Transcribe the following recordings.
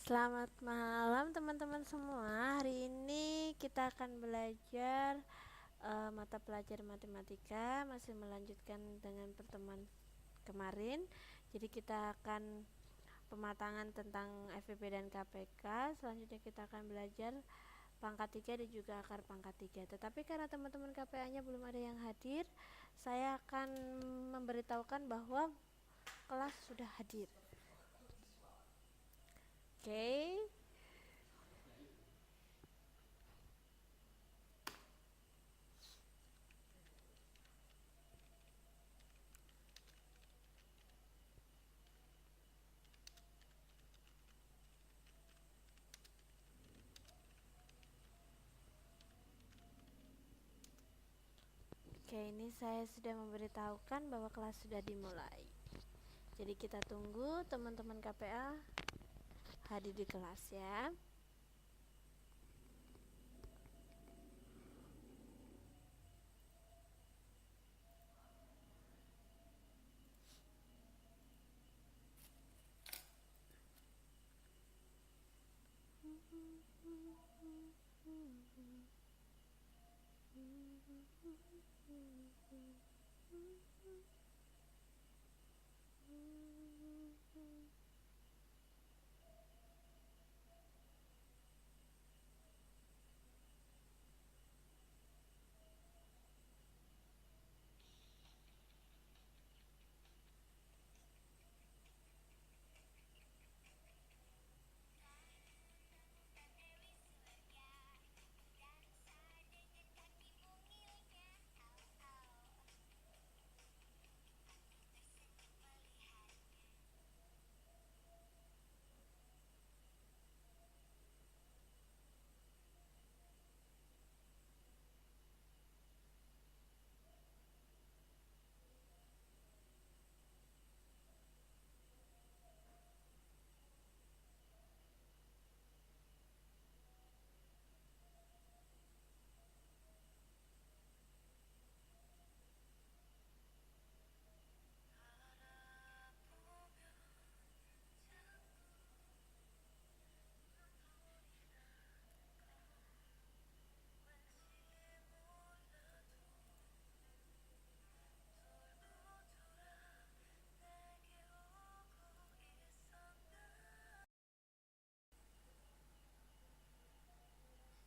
Selamat malam teman-teman semua. Hari ini kita akan belajar mata pelajaran matematika, masih melanjutkan dengan pertemuan kemarin. Jadi kita akan pematangan tentang FPP dan KPK. Selanjutnya kita akan belajar pangkat 3 dan juga akar pangkat 3. Tetapi karena teman-teman KPA-nya belum ada yang hadir, saya akan memberitahukan bahwa kelas sudah hadir. Oke. Oke, ini saya sudah memberitahukan bahwa kelas sudah dimulai. Jadi kita tunggu teman-teman KPA hadir di kelas ya.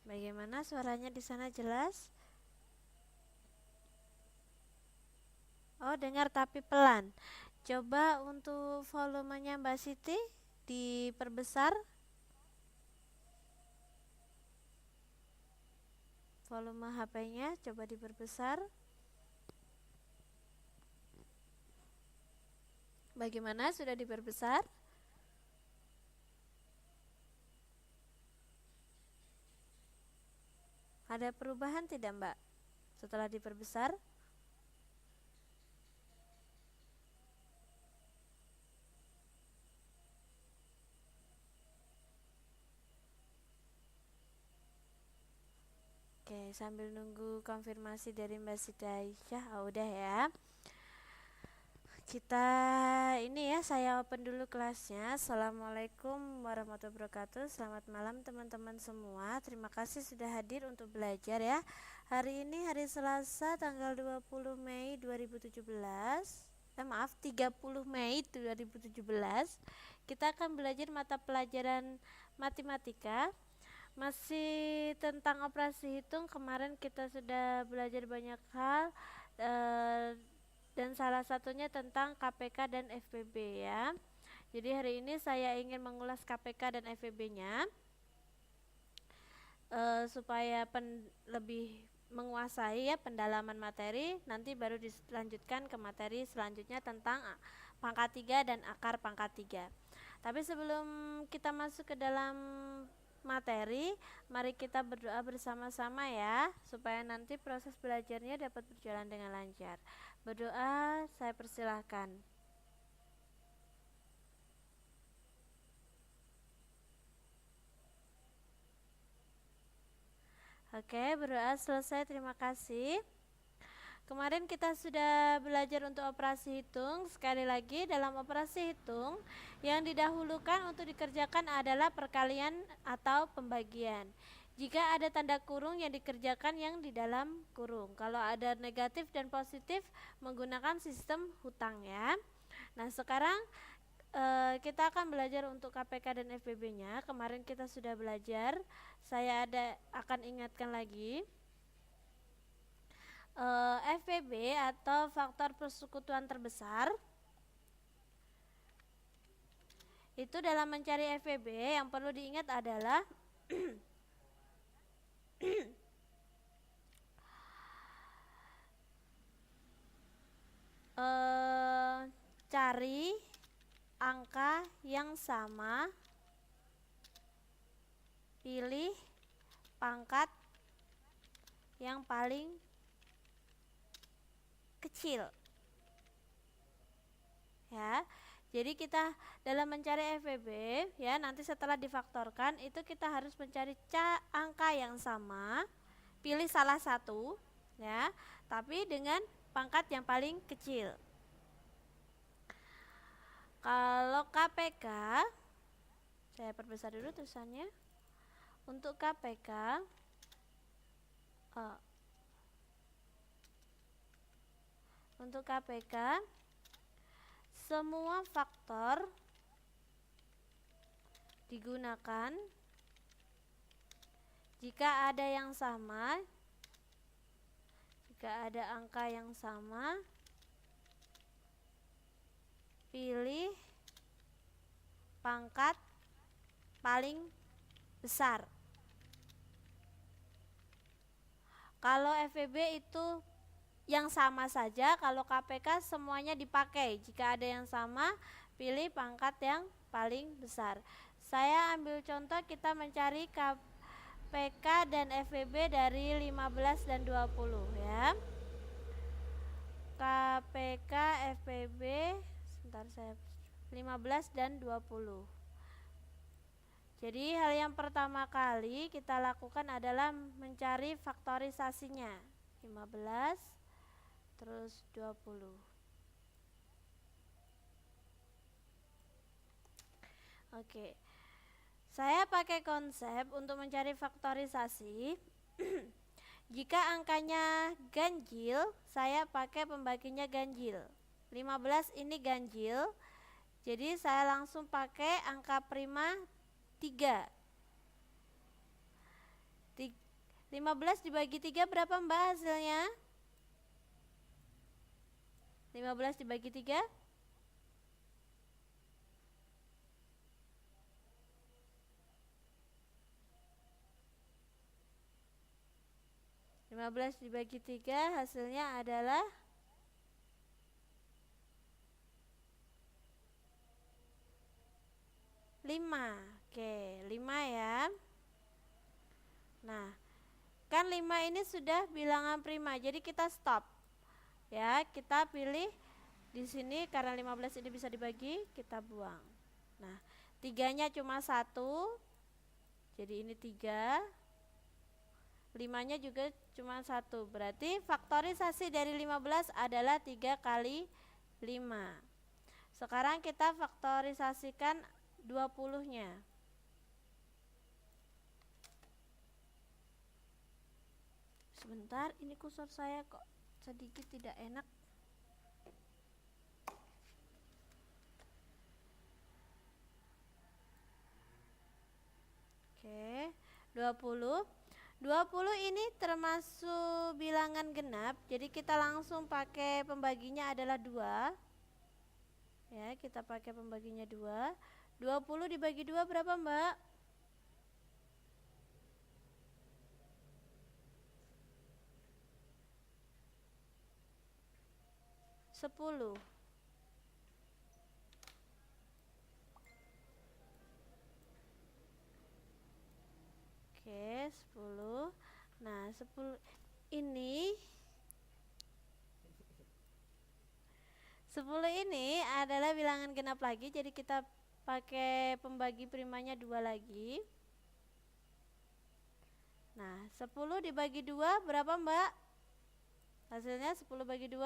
Bagaimana suaranya di sana jelas? Oh, dengar tapi pelan. Coba untuk volumenya Mbak Siti diperbesar. Volume HP-nya coba diperbesar. Bagaimana, sudah diperbesar? Ada perubahan tidak, Mbak? Setelah diperbesar? Oke, sambil nunggu konfirmasi dari Mbak Siti Aisyah. Udah ya. Kita ini ya, saya open dulu kelasnya. Assalamualaikum warahmatullahi wabarakatuh. Selamat malam teman-teman semua. Terima kasih sudah hadir untuk belajar ya. Hari ini hari Selasa tanggal 20 Mei 2017. Maaf, 30 Mei 2017. Kita akan belajar mata pelajaran matematika. Masih tentang operasi hitung. Kemarin kita sudah belajar banyak hal. Dan salah satunya tentang KPK dan FPB ya. Jadi hari ini saya ingin mengulas KPK dan FPB-nya supaya lebih menguasai ya pendalaman materi. Nanti baru dilanjutkan ke materi selanjutnya tentang pangkat 3 dan akar pangkat 3. Tapi sebelum kita masuk ke dalam materi, mari kita berdoa bersama-sama ya, supaya nanti proses belajarnya dapat berjalan dengan lancar. Berdoa, saya persilahkan. Oke, berdoa selesai, terima kasih. Kemarin kita sudah belajar untuk operasi hitung. Sekali lagi, dalam operasi hitung yang didahulukan untuk dikerjakan adalah perkalian atau pembagian. Jika ada tanda kurung yang dikerjakan yang di dalam kurung. Kalau ada negatif dan positif menggunakan sistem hutang ya. Nah, sekarang kita akan belajar untuk KPK dan FPB-nya. Kemarin kita sudah belajar. Saya akan ingatkan lagi. FPB atau faktor persekutuan terbesar itu dalam mencari FPB yang perlu diingat adalah cari angka yang sama, pilih pangkat yang paling kecil ya. Jadi kita dalam mencari FPB ya, nanti setelah difaktorkan itu kita harus mencari angka yang sama, pilih salah satu ya, tapi dengan pangkat yang paling kecil. Kalau KPK, saya perbesar dulu tulisannya. Untuk KPK semua faktor digunakan jika ada yang sama, jika ada angka yang sama, pilih pangkat paling besar. Kalau FPB itu yang sama saja, kalau KPK semuanya dipakai. Jika ada yang sama, pilih pangkat yang paling besar. Saya ambil contoh, kita mencari KPK dan FPB dari 15 dan 20 ya. KPK, FPB, sebentar saya 15 dan 20. Jadi hal yang pertama kali kita lakukan adalah mencari faktorisasinya. 15 terus 20. Oke. Saya pakai konsep untuk mencari faktorisasi. Jika angkanya ganjil, saya pakai pembaginya ganjil. 15 ini ganjil. Jadi saya langsung pakai angka prima 3. 15 dibagi 3 berapa Mbak hasilnya? 15 dibagi 3 15 dibagi 3 hasilnya adalah 5. Oke, 5 ya. Nah, kan 5 ini sudah bilangan prima, jadi kita stop. Ya, kita pilih di sini karena 15 ini bisa dibagi, kita buang. Nah, 3-nya cuma 1. Jadi ini 3. 5-nya juga cuma 1. Berarti faktorisasi dari 15 adalah 3 kali 5. Sekarang kita faktorisasikan 20-nya. Sebentar, ini kursor saya kok sedikit tidak enak. Oke, 20. 20 ini termasuk bilangan genap, jadi kita langsung pakai pembaginya adalah 2. Ya, kita pakai pembaginya 2. 20 dibagi 2 berapa Mbak? 10. Oke, 10. Nah, 10 ini 10 ini adalah bilangan genap lagi, jadi kita pakai pembagi primanya 2 lagi. Nah, 10 dibagi 2 berapa Mbak? Hasilnya 10 bagi 2.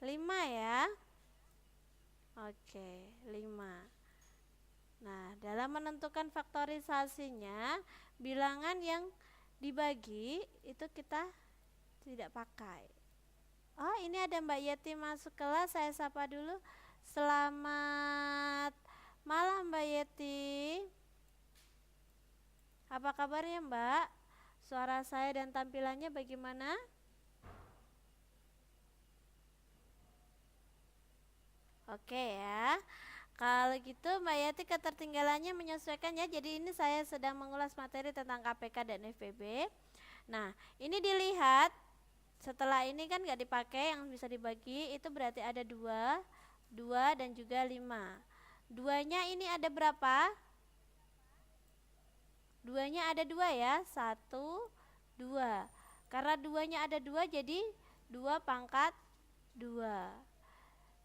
5 ya. Oke, 5. Nah, dalam menentukan faktorisasinya, bilangan yang dibagi itu kita tidak pakai. Oh, ini ada Mbak Yeti masuk kelas, saya sapa dulu. Selamat malam Mbak Yeti. Apa kabarnya Mbak? Suara saya dan tampilannya bagaimana? Oke ya. Kalau gitu Mbak Yati ketertinggalannya menyesuaikan ya. Jadi ini saya sedang mengulas materi tentang KPK dan FPB. Nah, ini dilihat setelah ini kan nggak dipakai, yang bisa dibagi itu berarti ada 2 dan juga 5. Duanya ini ada berapa? Duanya ada 2 ya, 1, 2. Karena duanya ada 2 jadi 2 pangkat 2.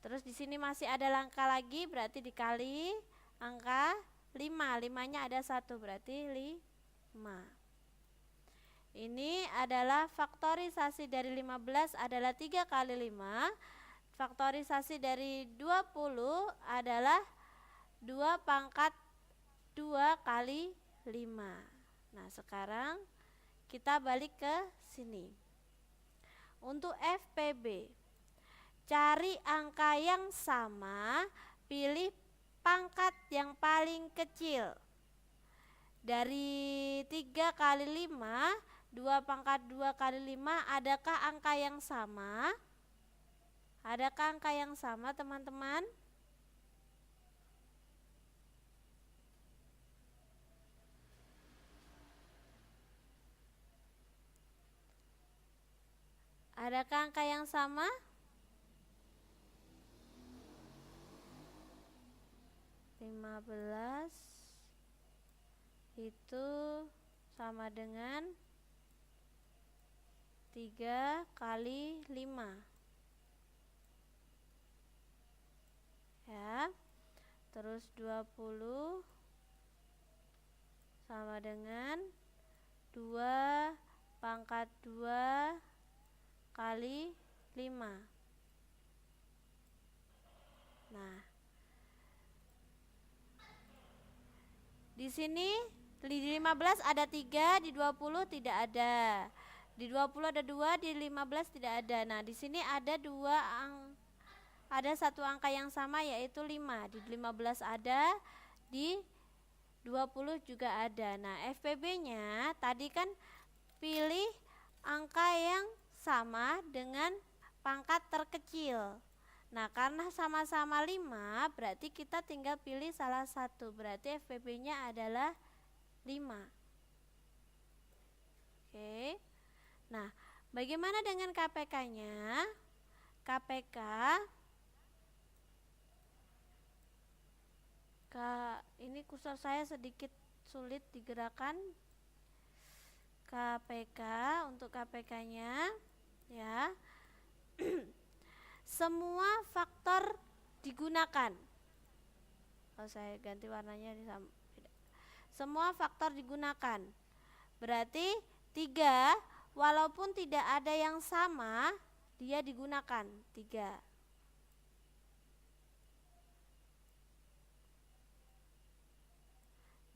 Terus di sini masih ada angka lagi, berarti dikali angka 5. 5-nya ada 1, berarti 5. Ini adalah faktorisasi dari 15 adalah 3 kali 5. Faktorisasi dari 20 adalah 2 pangkat 2 kali 5. Nah, sekarang kita balik ke sini. Untuk FPB, cari angka yang sama, pilih pangkat yang paling kecil. Dari 3 kali 5, 2 pangkat 2 kali 5, adakah angka yang sama? Adakah angka yang sama teman-teman? Adakah angka yang sama? 15 itu sama dengan 3 kali 5 ya. Terus 20 sama dengan 2 pangkat 2 kali 5. Nah, di sini di 15 ada 3, di 20 tidak ada. Di 20 ada 2, di 15 tidak ada. Nah, di sini ada ada satu angka yang sama yaitu 5. Di 15 ada, di 20 juga ada. Nah, FPB-nya tadi kan pilih angka yang sama dengan pangkat terkecil. Nah, karena sama-sama 5, berarti kita tinggal pilih salah satu. Berarti FPB-nya adalah 5. Oke. Nah, bagaimana dengan KPK-nya? KPK ini kursor saya sedikit sulit digerakkan. KPK, untuk KPK-nya ya. Semua faktor digunakan. Oh, saya ganti warnanya di semua faktor digunakan. Berarti 3 walaupun tidak ada yang sama, dia digunakan 3.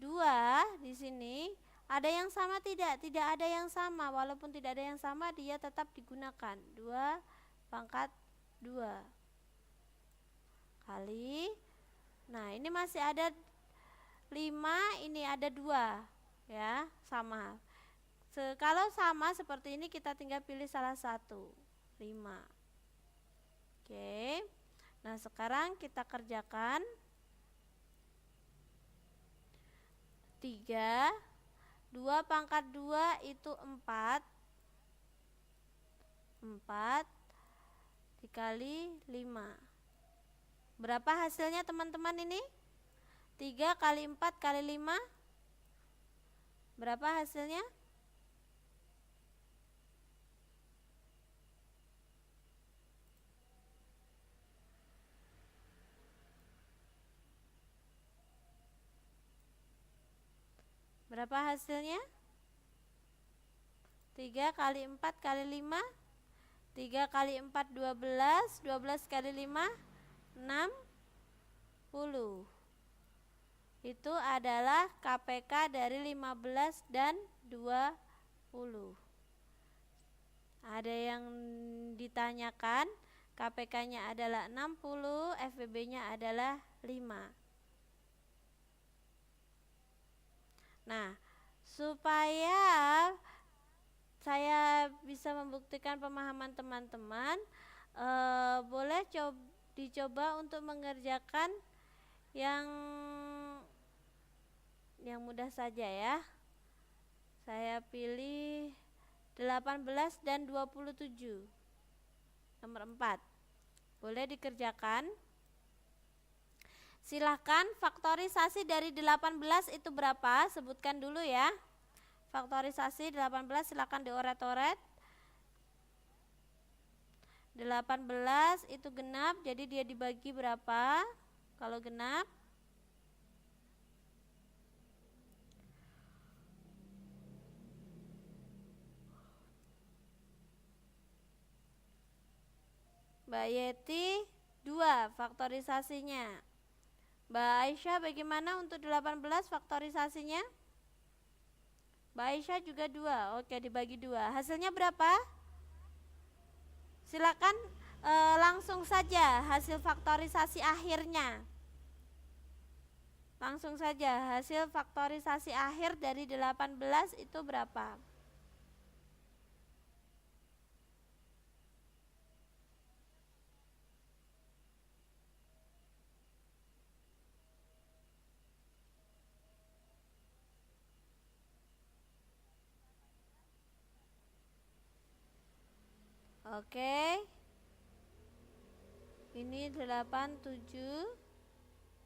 Dua di sini ada yang sama tidak? Tidak ada yang sama. Walaupun tidak ada yang sama, dia tetap digunakan. 2 pangkat 2 kali. Nah, ini masih ada 5, ini ada 2 ya, sama. Kalau sama seperti ini kita tinggal pilih salah satu, 5. Oke. Nah, sekarang kita kerjakan. 3, 2 pangkat 2 itu 4. 4 dikali 5. Berapa hasilnya teman-teman ini? 3 kali 4 kali 5. Berapa hasilnya? Berapa hasilnya? 3 kali 4 kali 5, 3 kali 4 12, 12 kali 5 60. Itu adalah KPK dari 15 dan 20. Ada yang ditanyakan, KPK-nya adalah 60, FBB-nya adalah 5. Nah, supaya saya bisa membuktikan pemahaman teman-teman, boleh dicoba untuk mengerjakan yang mudah saja ya. Saya pilih 18 dan 27. Nomor 4. Boleh dikerjakan. Silahkan faktorisasi dari 18 itu berapa? Sebutkan dulu ya. Faktorisasi 18 silahkan dioret-oret. 18 itu genap, jadi dia dibagi berapa? Kalau genap Mbak Yeti 2 faktorisasinya. Mbak Aisyah bagaimana untuk 18 faktorisasinya? Mbak Aisyah juga 2. Oke, dibagi 2. Hasilnya berapa? Silakan langsung saja hasil faktorisasi akhirnya. Langsung saja hasil faktorisasi akhir dari 18 itu berapa? Oke. Ini 87.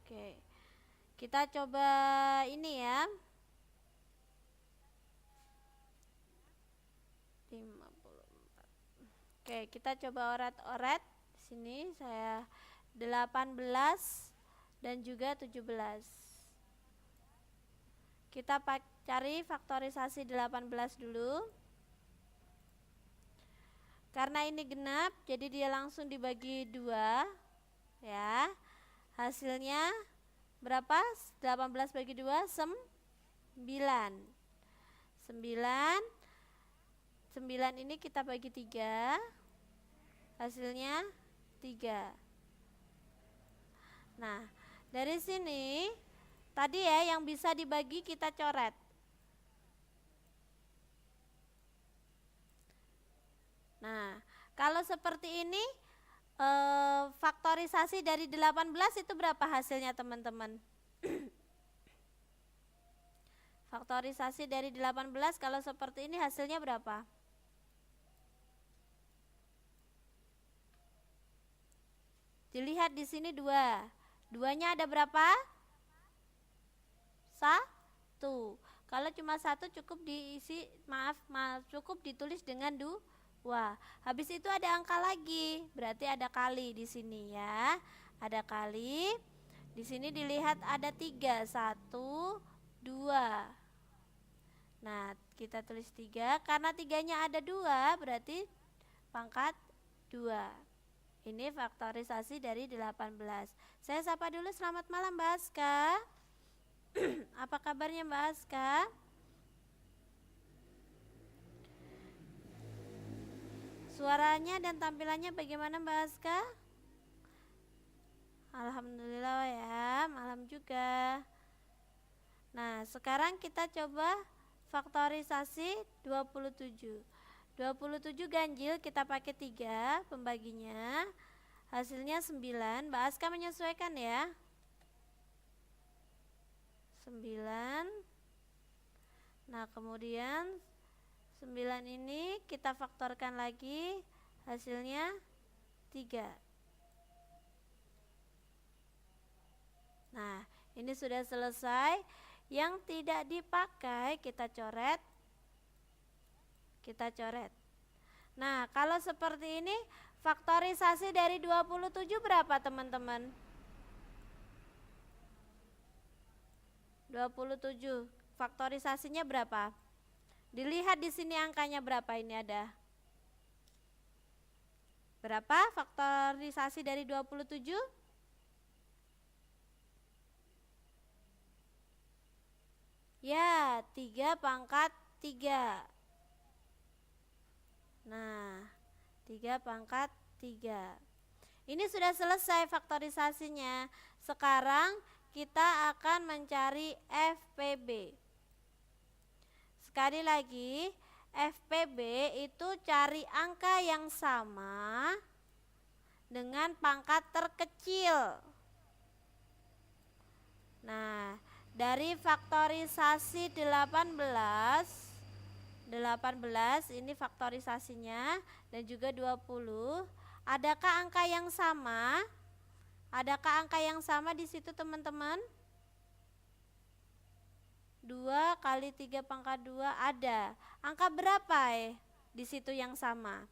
Oke. Kita coba ini ya. 54. Oke, kita coba oret-oret. Sini saya 18 dan juga 17. Kita cari faktorisasi 18 dulu. Karena ini genap, jadi dia langsung dibagi 2 ya. Hasilnya berapa? 18 bagi 2 9. 9 ini kita bagi 3. Hasilnya 3. Nah, dari sini tadi ya yang bisa dibagi kita coret. Nah, kalau seperti ini faktorisasi dari 18 itu berapa hasilnya teman-teman? Faktorisasi dari 18 kalau seperti ini hasilnya berapa? Dilihat di sini 2. 2-nya ada berapa? 1. Kalau cuma 1 cukup diisi, cukup ditulis dengan 2. Habis itu ada angka lagi, berarti ada kali di sini ya. Ada kali. Di sini dilihat ada 3, 1, 2. Nah, kita tulis 3 karena 3-nya ada 2, berarti pangkat 2. Ini faktorisasi dari 18. Saya sapa dulu, selamat malam Mbak Aska. Apa kabarnya Mbak Aska? Suaranya dan tampilannya bagaimana Mbak Aska? Alhamdulillah ya, malam juga. Nah, sekarang kita coba faktorisasi 27. 27 ganjil kita pakai 3 pembaginya. Hasilnya 9. Mbak Aska menyesuaikan ya. 9. Nah, kemudian 9 ini kita faktorkan lagi, hasilnya 3. Nah, ini sudah selesai. Yang tidak dipakai kita coret. Nah, kalau seperti ini faktorisasi dari 27 berapa teman-teman? 27 faktorisasinya berapa? Dilihat di sini angkanya berapa, ini ada. Berapa faktorisasi dari 27? Ya, 3 pangkat 3. Nah, 3 pangkat 3. Ini sudah selesai faktorisasinya. Sekarang kita akan mencari FPB. Sekali lagi, FPB itu cari angka yang sama dengan pangkat terkecil. Nah, dari faktorisasi 18 ini faktorisasinya, dan juga 20. Adakah angka yang sama? Adakah angka yang sama di situ, teman-teman? 2 kali 3 pangkat 2 ada. Angka berapa di situ yang sama?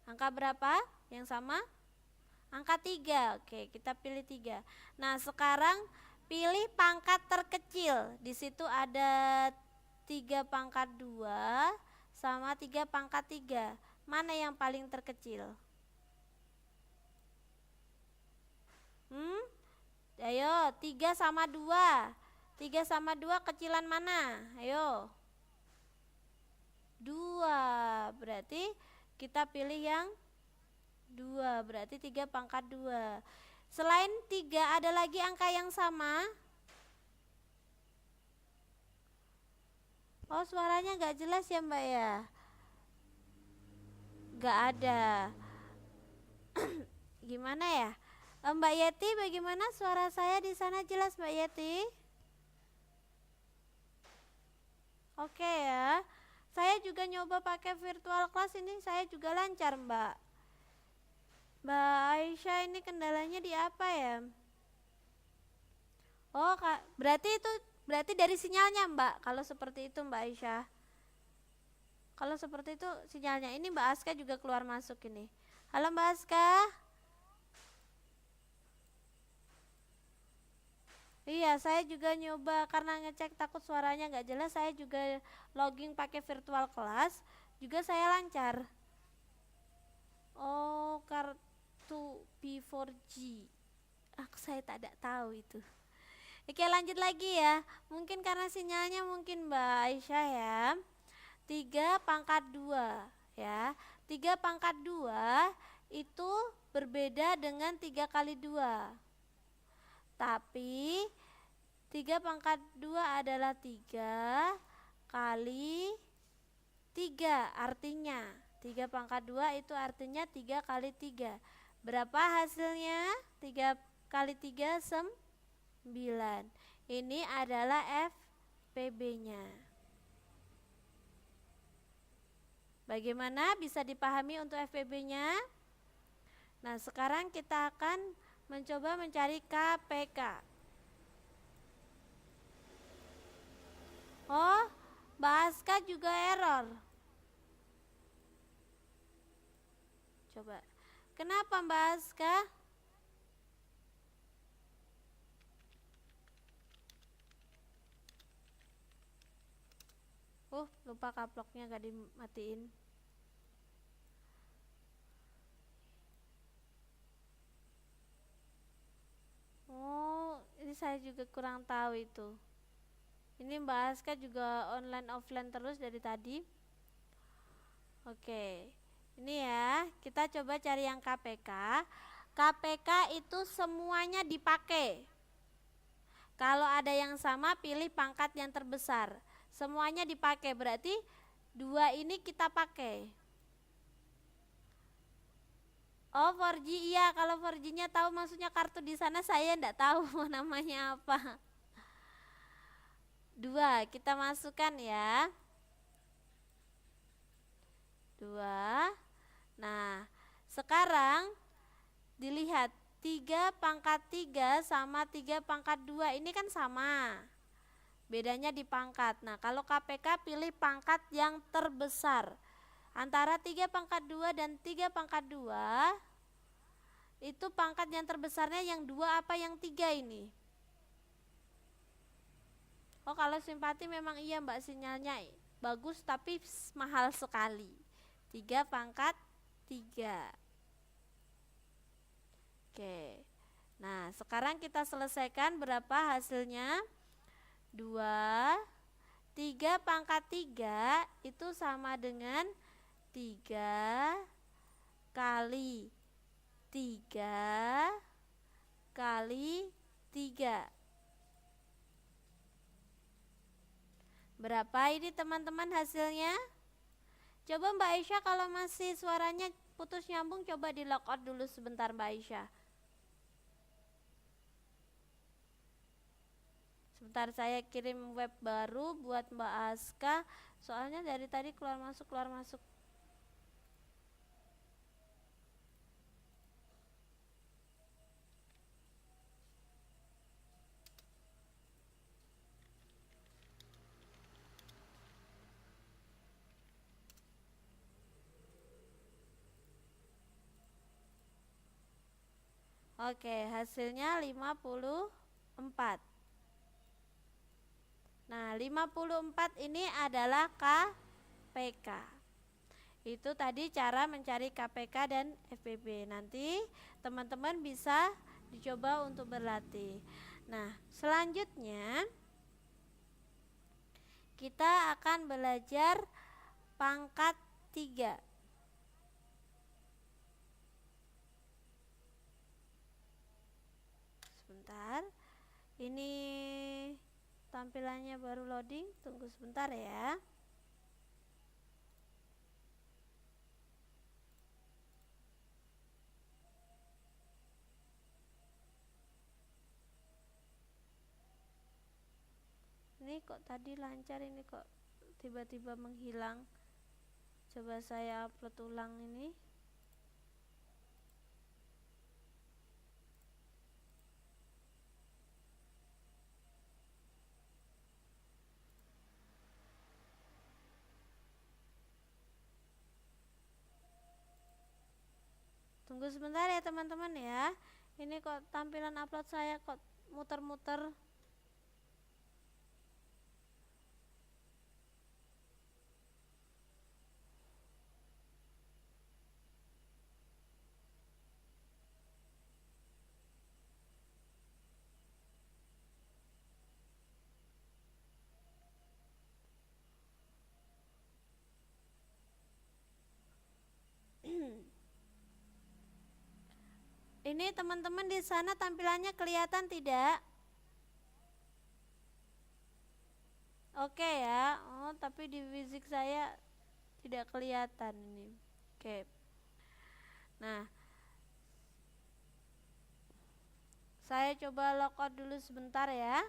Angka berapa yang sama? Angka 3. Oke, kita pilih 3. Nah, sekarang pilih pangkat terkecil. Di situ ada 3 pangkat 2 sama 3 pangkat 3. Mana yang paling terkecil? Ayo, 3 sama 2. 3 sama 2 kecilan mana? Ayo. 2. Berarti kita pilih yang 2, berarti 3 pangkat 2. Selain 3 ada lagi angka yang sama? Oh, suaranya gak jelas ya, Mbak ya? Gak ada. Gimana ya? Mbak Yeti, bagaimana suara saya di sana, jelas Mbak Yeti? Oke ya. Saya juga nyoba pakai virtual class ini, saya juga lancar, Mbak. Mbak Aisyah, ini kendalanya di apa ya? Oh, berarti dari sinyalnya, Mbak. Kalau seperti itu, Mbak Aisyah. Kalau seperti itu sinyalnya. Ini Mbak Aska juga keluar masuk ini. Halo Mbak Aska. Iya, saya juga nyoba karena ngecek takut suaranya nggak jelas. Saya juga login pakai virtual class, juga saya lancar. Oh, kartu B4G. Saya tak tahu itu. Oke, lanjut lagi ya. Mungkin karena sinyalnya mungkin Mbak Aisyah ya. 3 pangkat 2 ya. 3 pangkat 2 itu berbeda dengan 3 kali 2. Tapi 3 pangkat 2 adalah 3 kali 3, artinya 3 pangkat 2 itu artinya 3 kali 3. Berapa hasilnya? 3 kali 3 9. Ini adalah FPB-nya. Bagaimana bisa dipahami untuk FPB-nya? Nah, sekarang kita akan mencoba mencari KPK. Oh, Mbak Aska juga error. Coba. Kenapa Mbak Aska? Lupa kaploknya gak dimatiin. Oh, ini saya juga kurang tahu itu. Ini Mbak Aska juga online offline terus dari tadi. Oke, ini ya, kita coba cari yang KPK. KPK itu semuanya dipakai. Kalau ada yang sama, pilih pangkat yang terbesar. Semuanya dipakai, berarti 2 ini kita pakai. Oh, 4G, iya. Kalau 4G-nya tahu maksudnya kartu di sana, saya enggak tahu namanya apa. 2 kita masukkan ya. 2. Nah, sekarang dilihat 3 pangkat 3 sama 3 pangkat 2 ini kan sama. Bedanya di pangkat. Nah, kalau KPK pilih pangkat yang terbesar. Antara 3 pangkat 2 dan 3 pangkat 2, itu pangkat yang terbesarnya yang 2 apa yang 3 ini? Oh, kalau simpati memang iya Mbak, sinyalnya bagus tapi mahal sekali. 3/3. Oke. Nah, sekarang kita selesaikan berapa hasilnya? 2. 3/3 itu sama dengan 3 kali 3 kali 3. Berapa ini teman-teman hasilnya? Coba Mbak Aisyah, kalau masih suaranya putus nyambung, coba di logout dulu sebentar Mbak Aisyah. Sebentar, saya kirim web baru buat Mbak Aska. Soalnya dari tadi keluar masuk keluar masuk. Oke, hasilnya 54. Nah, 54 ini adalah KPK. Itu tadi cara mencari KPK dan FPB. Nanti teman-teman bisa dicoba untuk berlatih. Nah, selanjutnya kita akan belajar pangkat 3. Sebentar. Ini tampilannya baru loading, tunggu sebentar ya. Ini kok tadi lancar, ini kok tiba-tiba menghilang. Coba saya upload ulang ini. Tunggu sebentar ya teman-teman ya. Ini kok tampilan upload saya kok muter-muter. Ini teman-teman di sana tampilannya kelihatan tidak? Oke ya. Oh, tapi di fisik saya tidak kelihatan ini. Oke. Nah, saya coba logout dulu sebentar ya.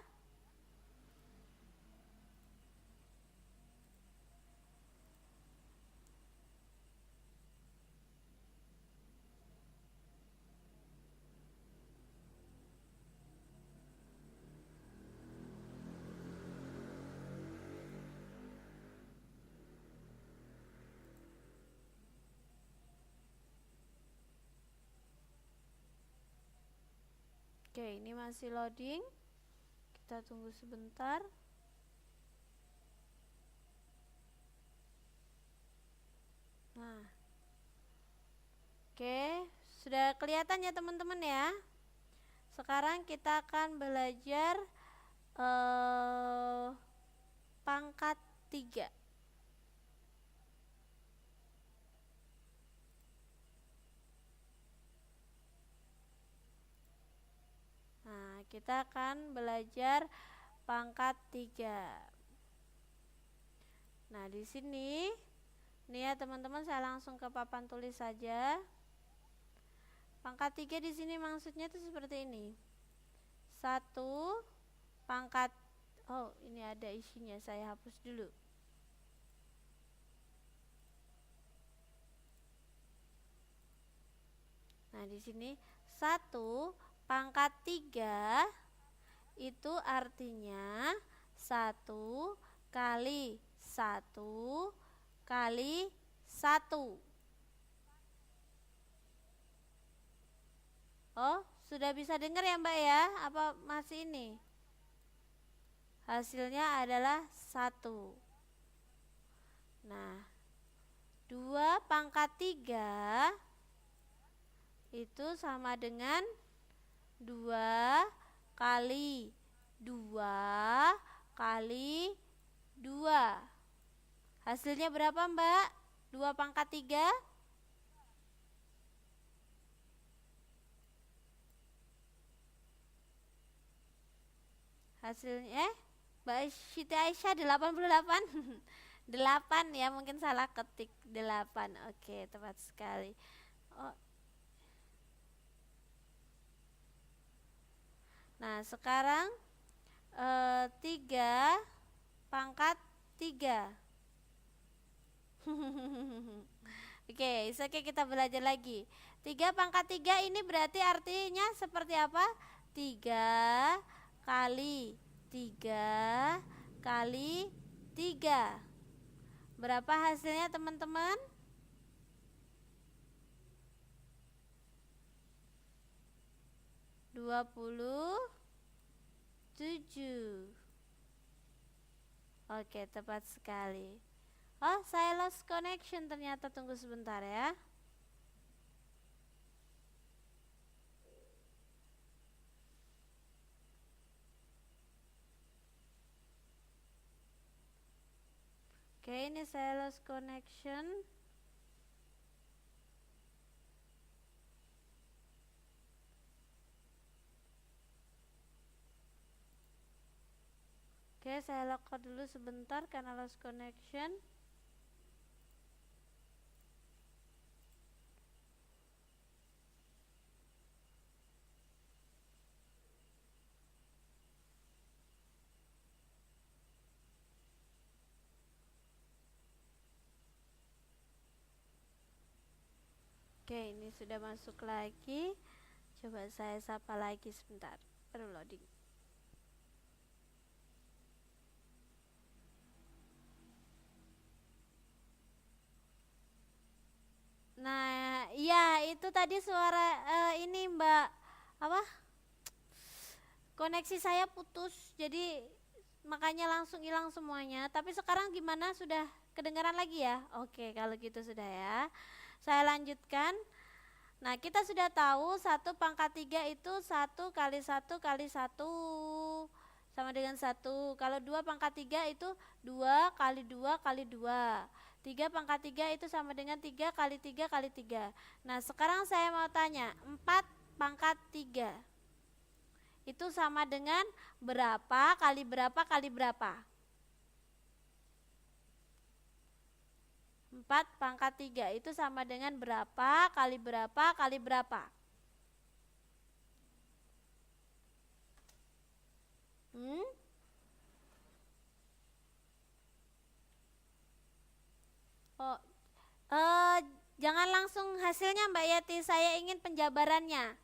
Oke, ini masih loading. Kita tunggu sebentar. Nah, oke, sudah kelihatan ya teman-teman ya. Sekarang kita akan belajar pangkat 3. Nah, kita akan belajar pangkat 3. Nah, di sini nih ya teman-teman, saya langsung ke papan tulis saja. Pangkat 3 di sini maksudnya itu seperti ini. 1 pangkat, oh ini ada isinya, saya hapus dulu. Nah, di sini 1 pangkat 3 itu artinya 1 kali 1 kali 1. Oh, sudah bisa dengar ya Mbak ya? Apa masih ini? Hasilnya adalah 1. Nah, 2 pangkat 3 itu sama dengan 2 kali 2 kali 2. Hasilnya berapa, Mbak? 2 pangkat 3? Hasilnya Mbak Siti Aisyah 88. 8 ya, mungkin salah ketik 8. Oke, tepat sekali. Oh. Nah, sekarang 3 pangkat 3. Oke, kita belajar lagi. 3 pangkat 3 ini berarti artinya seperti apa? 3 kali 3 kali 3. Berapa hasilnya, teman-teman? 27. Oke, tepat sekali. Oh, saya lost connection ternyata, tunggu sebentar ya. Oke, ini saya lost connection. Oke, saya login dulu sebentar karena lost connection. Oke, ini sudah masuk lagi. Coba saya sapa lagi sebentar. Baru loading. Nah, iya itu tadi suara ini Mbak, apa? Koneksi saya putus, jadi makanya langsung hilang semuanya. Tapi sekarang gimana? Sudah kedengaran lagi ya? Oke, kalau gitu sudah ya. Saya lanjutkan. Nah, kita sudah tahu 1 pangkat 3 itu 1 kali 1 kali 1 sama dengan 1. Kalau 2 pangkat 3 itu 2 kali 2 kali 2. 3 pangkat 3 itu sama dengan 3 kali 3 kali 3. Nah, sekarang saya mau tanya, 4 pangkat 3 itu sama dengan berapa kali berapa kali berapa? 4 pangkat 3 itu sama dengan berapa kali berapa kali berapa? Oh, jangan langsung hasilnya Mbak Yati, saya ingin penjabarannya.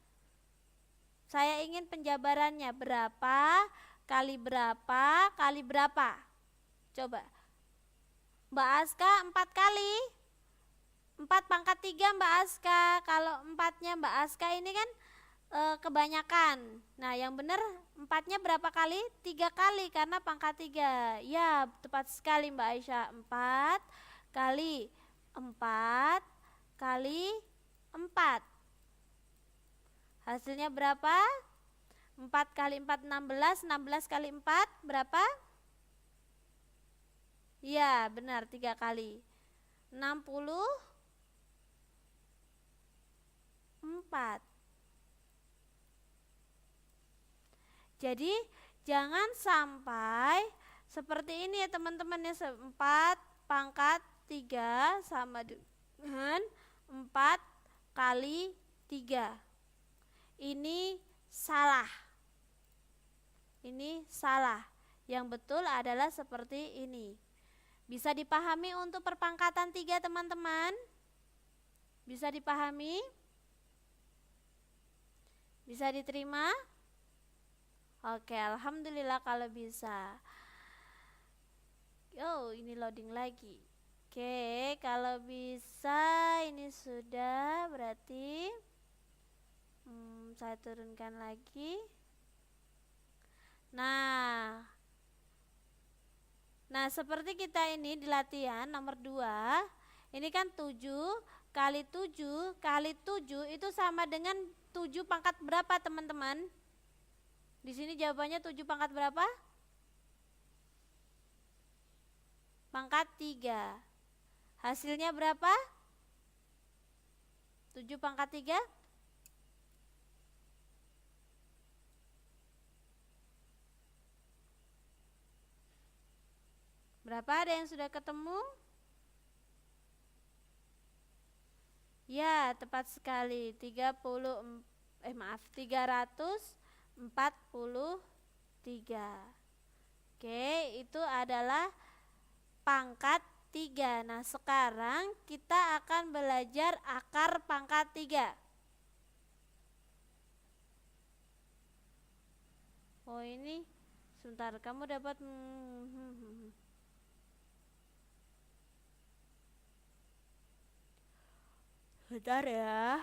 Berapa kali berapa kali berapa? Coba. Mbak Aska 4 kali 4 pangkat 3 Mbak Aska. Kalau 4-nya Mbak Aska ini kan kebanyakan. Nah, yang benar 4-nya berapa kali? 3 kali karena pangkat 3. Ya, tepat sekali Mbak Aisyah. 4 kali 4 kali 4. Hasilnya berapa? 4 kali 4 16. 16 kali 4 berapa? Ya, benar 3 kali 64. Jadi jangan sampai seperti ini ya teman-teman ya, 4 pangkat 3 sama dengan 4 kali 3. Ini salah. Yang betul adalah seperti ini. Bisa dipahami untuk perpangkatan 3 teman-teman? Bisa dipahami? Bisa diterima? Oke, alhamdulillah kalau bisa. Oh, ini loading lagi. Oke, kalau bisa ini sudah berarti saya turunkan lagi. Nah, Nah, seperti kita ini di latihan nomor 2, ini kan 7 kali 7 kali 7 itu sama dengan 7 pangkat berapa, teman-teman? Di sini jawabannya 7 pangkat berapa? Pangkat 3. Hasilnya berapa? 7 pangkat 3? Berapa? Ada yang sudah ketemu? Ya, tepat sekali. 343. Oke, itu adalah pangkat 3. Nah, sekarang kita akan belajar akar pangkat 3. Oh, ini sebentar, kamu dapat bentar ya.